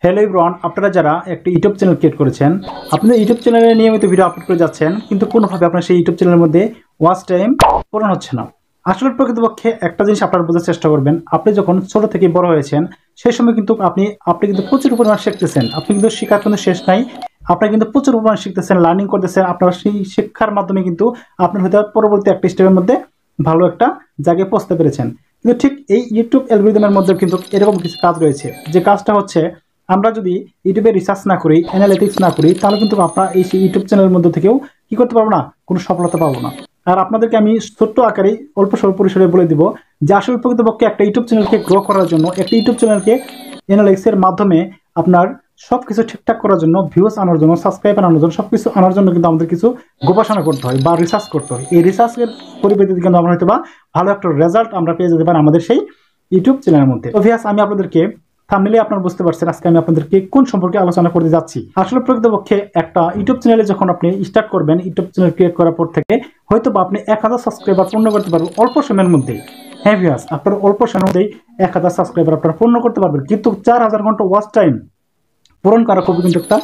Hello everyone, আপনারা যারা একটা ইউটিউব চ্যানেল ক্রিয়েট করেছেন, আপনাদের ইউটিউব চ্যানেলে নিয়মিত ভিডিও আপলোড করে যাচ্ছেন, কিন্তু কোনোভাবে আপনার সেই ইউটিউব চ্যানেলের মধ্যে ওয়াচ টাইম পূরণ হচ্ছে না। আসলে প্রকৃতপক্ষে একটা জিনিস আপনারা বোঝার চেষ্টা করবেন, আপনি যখন ছোট থেকে বড় হয়েছেন সেই সময় কিন্তু আপনি কিন্তু প্রচুর পরিমাণ শিখতেছেন। আপনি কিন্তু শেখার কোনো শেষ নাই। আপনি কিন্তু প্রচুর পরিমাণ শিখতেছেন, লার্নিং করতেছেন। আপনার সেই শিক্ষার মাধ্যমে কিন্তু আপনার হয়তো পরবর্তী একটা স্টেপের মধ্যে ভালো একটা জায়গায় পৌঁছতে পেরেছেন। কিন্তু ঠিক এই ইউটিউব অ্যালগরিদমের মধ্যে কিন্তু এরকম কিছু কাজ রয়েছে, যে কাজটা হচ্ছে আমরা যদি ইউটিউবে রিসার্চ না করি, অ্যানালিটিক্স না করি, তাহলে কিন্তু আমরা এই ইউটিউব চ্যানেলের মধ্যে থেকেও কি করতে পারবো না, কোনো সফলতা পাবো না। আর আপনাদেরকে আমি ছোট্ট আকারে অল্প স্বল্প পরিসরে বলে দিব যে আসলে প্রকৃতপক্ষে একটা ইউটিউব চ্যানেলকে গ্রো করার জন্য, একটা ইউটিউব চ্যানেলকে অ্যানালিটিক্সের মাধ্যমে আপনার সবকিছু ঠিকঠাক করার জন্য, ভিউজ আনার জন্য, সাবস্ক্রাইব আনার জন্য, সবকিছু আনার জন্য কিন্তু আমাদের কিছু গবেষণা করতে হয় বা রিসার্চ করতে হয়। এই রিসার্চের পরিপ্রেক্ষিতে কিন্তু আমরা হয়তো বা ভালো একটা রেজাল্ট আমরা পেয়ে যেতে পারি আমাদের সেই ইউটিউব চ্যানেলের মধ্যে। তো ভিউয়ার্স, আমি আপনাদেরকে থাম্বনেইলে আপনারা বুঝতে পারছেন আজকে আমি আপনাদেরকে কোন সম্পর্কে আলোচনা করতে যাচ্ছি। আসলে প্রকৃতপক্ষে একটা ইউটিউব চ্যানেলে যখন আপনি স্টার্ট করবেন, ইউটিউব চ্যানেল ক্রিয়েট করার পর থেকে হয়তো বা আপনি 1000 সাবস্ক্রাইবার পূর্ণ করতে পারবেন অল্প সময়ের মধ্যেই। হ্যাঁ ভিউয়ার্স, আপনার অল্প সময়ের মধ্যেই 1000 সাবস্ক্রাইবার আপনারা পূর্ণ করতে পারবেন, কিন্তু 4000 ঘন্টা ওয়াচ টাইম পূরণ করা খুবই কিন্তু একটা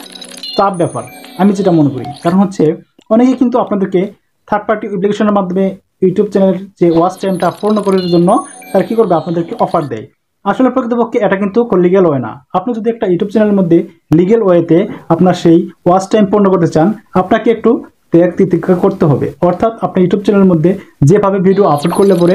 চাপ ব্যাপার আমি যেটা মনে করি। কারণ হচ্ছে অনেকে কিন্তু আপনাদেরকে থার্ড পার্টি অ্যাপ্লিকেশনের মাধ্যমে ইউটিউব চ্যানেলের যে ওয়াচ টাইমটা পূর্ণ করার জন্য তারা কী করবে, আপনাদেরকে অফার দেয়। আসলে প্রকৃতপক্ষে এটা কিন্তু লিগ্যাল ওয়ে না। আপনি যদি একটা ইউটিউব চ্যানেলের মধ্যে লিগ্যাল ওয়েতে আপনার সেই ওয়াচ টাইম পূর্ণ করতে চান, আপনাকে একটু ত্যাগ তিতিক্ষা করতে হবে। অর্থাৎ আপনি ইউটিউব চ্যানেলের মধ্যে যেভাবে ভিডিও আপলোড করলে পরে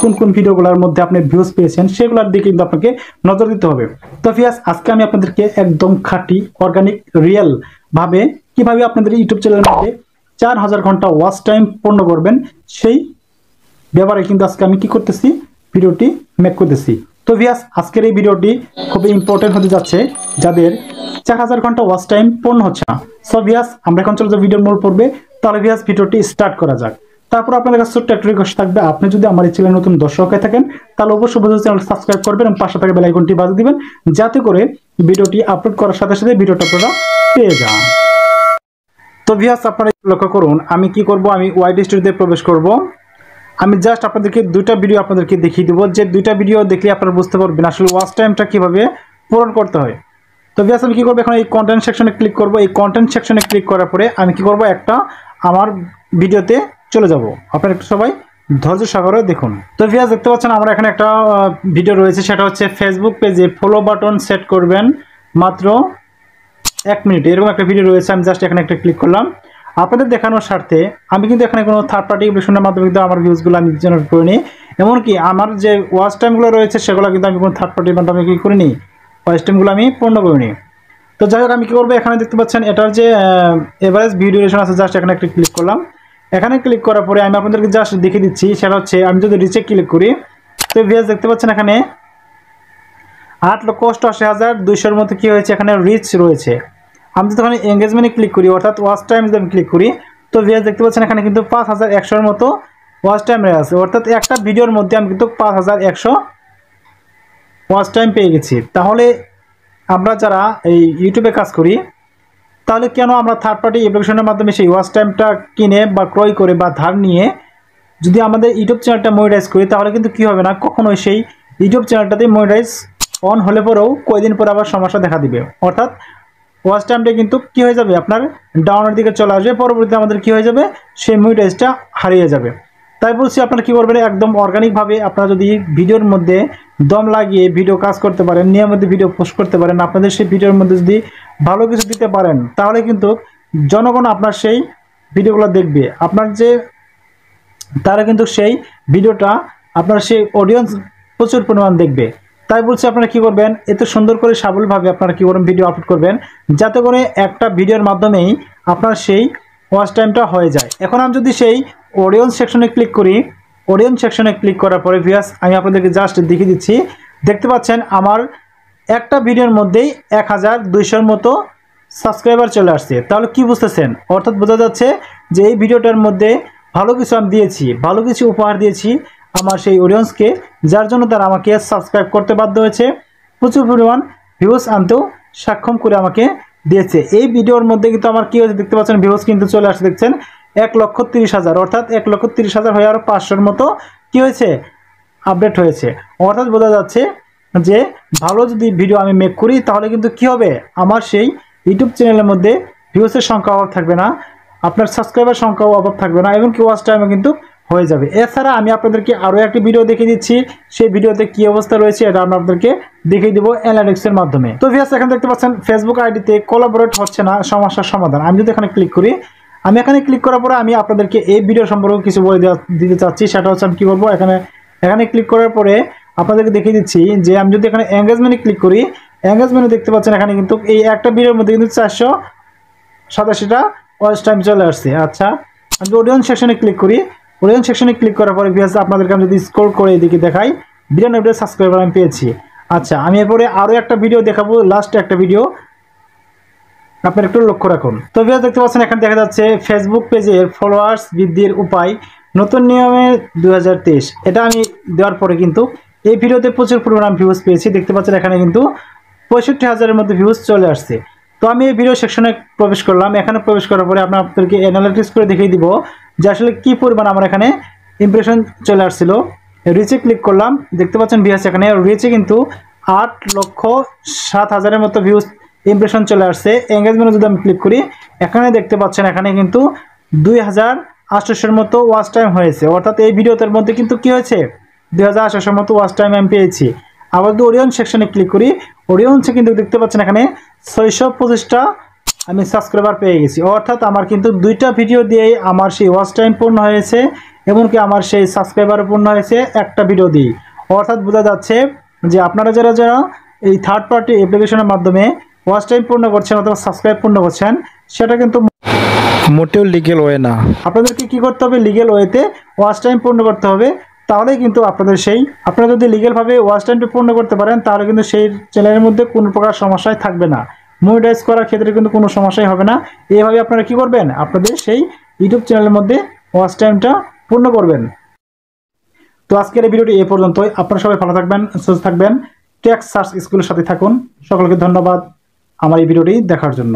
কোন কোন ভিডিওগুলোর মধ্যে আপনি ভিউজ পেয়েছেন সেগুলোর দিকে কিন্তু আপনাকে নজর দিতে হবে। তো ভিউয়ার্স, আজকে আমি আপনাদেরকে একদম খাঁটি অর্গানিক রিয়েল ভাবে কিভাবে আপনাদের ইউটিউব চ্যানেলের মধ্যে 4000 ঘন্টা ওয়াচ টাইম পূর্ণ করবেন সেই ব্যাপারে কিন্তু আজকে আমি কি করতেছি, ভিডিওটি মেক করতেছি। তো ভিউয়ার্স, আজকের এই ভিডিওটি খুবই ইম্পর্টেন্ট হতে যাচ্ছে যাদের 4000 ঘন্টা ওয়াচ টাইম পূর্ণ হচ্ছে না। সো ভিউয়ার্স, আমরা এখন চলে যাবো ভিডিওর মূল পর্বে। তাহলে ভিউয়ার্স, ভিডিওটি স্টার্ট করা যাক। তারপর আপনাদের কাছে ছোট্ট একটা রিকোয়েস্ট থাকবে, আপনি যদি আমার এই চ্যানেলে নতুন দর্শক হয়ে থাকেন তাহলে অবশ্যই চ্যানেল সাবস্ক্রাইব করবেন এবং পাশে থাকা বেল আইকনটি বাজিয়ে দিবেন, যাতে করে ভিডিওটি আপলোড করার সাথে সাথে ভিডিওটা আপনারা পেয়ে যান। তো ভিউয়ার্স, আপনারা লক্ষ্য করুন আমি কি করব, আমি ওয়াইড স্টুডিওতে প্রবেশ করব। আমি জাস্ট আপনাদেরকে দুইটা ভিডিও আপনাদেরকে দেখিয়ে দেবো, যে দুইটা ভিডিও দেখলে আপনারা বুঝতে পারবেন আসলে ওয়াচ টাইমটা কীভাবে পূরণ করতে হয়। তো ভিউয়ার্স, আমি কী করবো, এখন এই কন্টেন্ট সেকশনে ক্লিক করব। এই কন্টেন্ট সেকশনে ক্লিক করার পরে আমি কি করব, একটা আমার ভিডিওতে চলে যাব। আপনারা একটু সবাই ধৈর্য সহকারে দেখুন। তো ভিউয়ার্স, দেখতে পাচ্ছেন আমার এখানে একটা ভিডিও রয়েছে, সেটা হচ্ছে ফেসবুক পেজে ফলো বাটন সেট করবেন মাত্র 1 মিনিট, এরকম একটা ভিডিও রয়েছে। আমি জাস্ট এখানে একটা ক্লিক করলাম আপনাদের দেখানোর স্বার্থে। আমি কিন্তু এখানে কোনো থার্ড পার্টি অ্যাপ্লিকেশনের মাধ্যমে কিন্তু আমার ভিউজগুলো আমি জেনারেট করিনি, এমনকি আমার যে ওয়াচ টাইমগুলো রয়েছে সেগুলো কিন্তু আমি কোনো থার্ড পার্টির মাধ্যমে কি করিনি, ওয়াচ টাইমগুলো আমি পূর্ণ করিনি। তো যাই হোক, আমি কী করবো, এখানে দেখতে পাচ্ছেন এটার যে এভারেজ ভিডিও ডিউরেশন আছে, জাস্ট এখানে একটা ক্লিক করলাম। এখানে ক্লিক করার পরে আমি আপনাদেরকে জাস্ট দেখিয়ে দিচ্ছি, সেটা হচ্ছে আমি যদি রিচে ক্লিক করি, তো ভিউয়ার্স দেখতে পাচ্ছেন এখানে 8,88,200 মতো কী হয়েছে, এখানে রিচ রয়েছে। আমি যদি এখানে এঙ্গেজমেন্টে ক্লিক করি, অর্থাৎ ওয়াচ টাইম যদি আমি ক্লিক করি, তো ভিউয়ার্স দেখতে পাচ্ছেন এখানে কিন্তু 5100 মতো ওয়াচ টাইম রয়ে আছে। অর্থাৎ একটা ভিডিওর মধ্যে আমি কিন্তু 5100 ওয়াচ টাইম পেয়ে গেছি। তাহলে আমরা যারা এই ইউটিউবে কাজ করি, তাহলে কেন আমরা থার্ড পার্টি অ্যাপ্লিকেশনের মাধ্যমে সেই ওয়াচ টাইমটা কিনে বা ক্রয় করে বা ধার নিয়ে যদি আমাদের ইউটিউব চ্যানেলটা মনিটাইজ করি, তাহলে কিন্তু কী হবে না, কখনোই সেই ইউটিউব চ্যানেলটাতে মনিটাইজ অন হলে পরেও কয়েকদিন পরে আবার সমস্যা দেখা দিবে। অর্থাৎ ওয়াচ টাইমটা কিন্তু কী হয়ে যাবে, আপনার ডাউনের দিকে চলে আসবে, পরবর্তীতে আমাদের কী হয়ে যাবে, সেই মনিটাইজটা হারিয়ে যাবে। তাই বলছি আপনারা কী করবেন, একদম অর্গানিকভাবে আপনারা যদি ভিডিওর মধ্যে দম লাগিয়ে ভিডিও কাজ করতে পারেন, নিয়মিত ভিডিও পোস্ট করতে পারেন, আপনাদের সেই ভিডিওর মধ্যে যদি ভালো কিছু দিতে পারেন, তাহলে কিন্তু জনগণ আপনার সেই ভিডিওগুলো দেখবে। আপনার যে তারা কিন্তু সেই ভিডিওটা আপনার সেই অডিয়েন্স প্রচুর পরিমাণ দেখবে। তাই বলছি আপনারা কী করবেন, এত সুন্দর করে সাবলভাবে আপনারা কী করবেন, ভিডিও আপলোড করবেন, যাতে করে একটা ভিডিওর মাধ্যমেই আপনার সেই ওয়াচ টাইমটা হয়ে যায়। এখন আমি যদি সেই অডিয়েন্স সেকশনে ক্লিক করি, অডিয়েন্স সেকশনে ক্লিক করার পরে ভিউয়ার্স আমি আপনাদেরকে জাস্ট দেখিয়ে দিচ্ছি, দেখতে পাচ্ছেন আমার একটা ভিডিওর মধ্যেই 1200 মতো সাবস্ক্রাইবার চলে আসছে। তাহলে কি বুঝতেছেন, অর্থাৎ বোঝা যাচ্ছে যে এই ভিডিওটার মধ্যে ভালো কিছু আমি দিয়েছি, ভালো কিছু উপহার দিয়েছি আমার সেই অডিয়েন্সকে, যার জন্য তারা আমাকে সাবস্ক্রাইব করতে বাধ্য হয়েছে, প্রচুর পরিমাণ ভিউজ আনতেও সক্ষম করে আমাকে দিয়েছে। এই ভিডিওর মধ্যে কিন্তু আমার কী হয়েছে দেখতে পাচ্ছেন, ভিউজ কিন্তু চলে আসছে, দেখছেন 1,30,000, অর্থাৎ 1,30,000 হয়ে আরও 500 মতো কী হয়েছে, আপডেট হয়েছে। অর্থাৎ বোঝা যাচ্ছে যে ভালো যদি ভিডিও আমি মেক করি তাহলে কিন্তু কি হবে, আমার সেই ইউটিউব চ্যানেলের মধ্যে ভিউসের সংখ্যা অভাব থাকবে না, আপনার সাবস্ক্রাইবার সংখ্যাও অভাব থাকবে না, এবং কি ওয়াচ টাইমও কিন্তু হয়ে যাবে। এছাড়া আমি আপনাদেরকে আরও একটি ভিডিও দেখিয়ে দিচ্ছি, সেই ভিডিওতে কি অবস্থা রয়েছে এটা আমরা আপনাদেরকে দেখিয়ে দিব অ্যানালিটিক্সের মাধ্যমে। তো ভিউয়ার্স, এখানে দেখতে পাচ্ছেন ফেসবুক আইডিতে কোলাবোরেট হচ্ছে না, সমস্যার সমাধান। আমি যদি এখানে ক্লিক করি, আমি এখানে ক্লিক করার পরে আমি আপনাদেরকে এই ভিডিও সম্পর্কে কিছু বলে দিতে চাচ্ছি। সেটা হচ্ছে আমি কী করবো, এখানে ক্লিক করার পরে আপনাদেরকে দেখিয়ে দিচ্ছি যে আমি যদি এখানে এঙ্গেজমেন্টে ক্লিক করি, এঙ্গেজমেন্টে দেখতে পাচ্ছেন এখানে কিন্তু এই একটা ভিডিওর মধ্যে কিন্তু 487টা ওয়াচ টাইম চলে আসছে। আচ্ছা, আমি অডিয়েন্স সেকশনে ক্লিক করি, অডিয়েন্স সেকশনে ক্লিক করার পরে ভিউয়ার্স আপনাদেরকে আমি যদি স্ক্রল করে এদিকে দেখাই, 92টা সাবস্ক্রাইবার আমি পেয়েছি। আচ্ছা, আমি এরপরে আরও একটা ভিডিও দেখাবো, লাস্ট একটা ভিডিও, আপনারা একটু লক্ষ্য রাখুন। তো ভিউয়ার্স দেখতে পাচ্ছেন এখানে দেখা যাচ্ছে ফেসবুক পেজের ফলোয়ার্স বৃদ্ধির উপায় নতুন নিয়মে 2023। এটা আমি দেওয়ার পরে কিন্তু এই ভিডিওতে প্রচুর পরিমাণ ভিউজ পেয়েছি। দেখতে পাচ্ছেন এখানে কিন্তু 65,000-এর মধ্যে ভিউজ চলে আসছে। তো আমি এই ভিডিও সেকশনে প্রবেশ করলাম। এখানে প্রবেশ করার পরে আপনাদেরকে অ্যানালিটিক্স করে দেখিয়ে দিব যে আসলে কী পরিমাণ আমার এখানে ইমপ্রেশন চলে আসছিল। রিচে ক্লিক করলাম, দেখতে পাচ্ছেন ভিউয়ার্স এখানে রিচে কিন্তু 8,07,000-এর মতো ভিউজ ইমপ্রেশন চলে আসছে। এঙ্গেজমেন্টে যদি আমি ক্লিক করি, এখানে দেখতে পাচ্ছেন এখানে কিন্তু 2,800-এর মতো ওয়াচ টাইম হয়েছে। অর্থাৎ এই ভিডিওটার মধ্যে কিন্তু কি হয়েছে, 2,800-এর মতো ওয়াচ টাইম আমি পেয়েছি। আবার যদি অডিয়েন্স সেকশনে ক্লিক করি, অডিয়েন্সে কিন্তু দেখতে পাচ্ছেন এখানে 625টা আমি সাবস্ক্রাইবার পেয়ে গেছি। অর্থাৎ আমার কিন্তু 2টা ভিডিও দিয়েই আমার সেই ওয়াচ টাইম পূর্ণ হয়েছে, এমনকি আমার সেই সাবস্ক্রাইবার পূর্ণ হয়েছে একটা ভিডিও দিয়ে। অর্থাৎ বোঝা যাচ্ছে যে আপনারা যারা এই থার্ড পার্টি অ্যাপ্লিকেশনের মাধ্যমে ওয়াচ টাইম পূর্ণ করছেন অথবা সাবস্ক্রাইব পূর্ণ করছেন, সেটা কিন্তু মোটেও লিগ্যাল ওয়ে না। আপনাদেরকে কি করতে হবে, লিগ্যাল ওয়েতে ওয়াচ টাইম পূর্ণ করতে হবে। তাহলেই কিন্তু আপনারা যদি লিগ্যালভাবে ওয়াচ টাইমটা পূর্ণ করতে পারেন, তাহলে কিন্তু সেই চ্যানেলের মধ্যে কোনো প্রকার সমস্যাই থাকবে না। মনিটাইজ করার ক্ষেত্রে কিন্তু কোনো সমস্যাই হবে না। এইভাবে আপনারা কি করবেন, আপনাদের সেই ইউটিউব চ্যানেলের মধ্যে ওয়াচ টাইমটা পূর্ণ করবেন। তো আজকের এই ভিডিওটি এ পর্যন্তই। আপনারা সবাই ভালো থাকবেন, সুস্থ থাকবেন, টেক সার্চ স্কুলের সাথে থাকুন। সকলকে ধন্যবাদ আমার এই ভিডিওটি দেখার জন্য।